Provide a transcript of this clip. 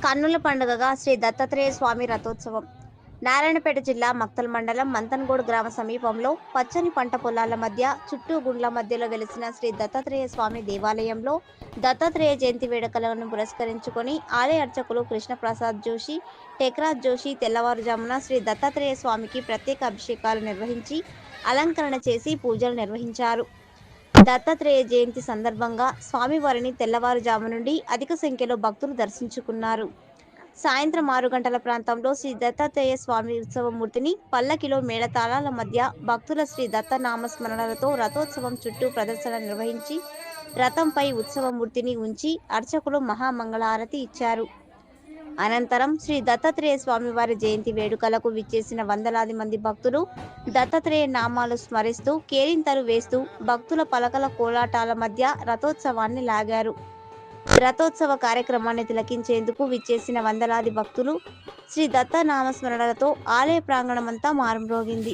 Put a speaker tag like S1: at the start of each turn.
S1: కన్నుల పండుగగా శ్రీ దత్తాత్రేయ స్వామి రథోత్సవం నారాయణపేట జిల్లా మక్తల్ మండలం మంతన్గూడ్ గ్రామ సమీపంలో పచ్చని పంట పొలాల మధ్య చుట్టూ గుండ్ల మధ్యలో వెలిసిన శ్రీ దత్తాత్రేయ స్వామి దేవాలయంలో దత్తాత్రేయ జయంతి వేడుకలను పురస్కరించుకొని ఆలయ అర్చకులు కృష్ణప్రసాద్ జోషి, టెక్రాజ్ జోషి తెల్లవారుజామున శ్రీ దత్తాత్రేయ స్వామికి ప్రత్యేక అభిషేకాలు నిర్వహించి అలంకరణ చేసి పూజలు నిర్వహించారు. దత్తాత్రేయ జయంతి సందర్భంగా స్వామివారిని తెల్లవారుజాము నుండి అధిక సంఖ్యలో భక్తులు దర్శించుకున్నారు. సాయంత్రం 6 గంటల ప్రాంతంలో శ్రీ దత్తాత్రేయ స్వామి ఉత్సవమూర్తిని పల్లకిలో మేళతాళాల మధ్య భక్తుల శ్రీ దత్త నామస్మరణలతో రథోత్సవం చుట్టూ ప్రదర్శన నిర్వహించి రథంపై ఉత్సవమూర్తిని ఉంచి అర్చకులు మహామంగళారతి ఇచ్చారు. అనంతరం శ్రీ దత్తాత్రేయ స్వామివారి జయంతి వేడుకలకు విచ్చేసిన వందలాది మంది భక్తులు దత్తాత్రేయ నామాలు స్మరిస్తూ కేరింతలు వేస్తూ భక్తుల పలకల కోలాటాల మధ్య రథోత్సవాన్ని లాగారు. రథోత్సవ కార్యక్రమాన్ని తిలకించేందుకు విచ్చేసిన వందలాది భక్తులు శ్రీ దత్త నామస్మరణలతో ఆలయ ప్రాంగణమంతా మారుమ్రోగింది.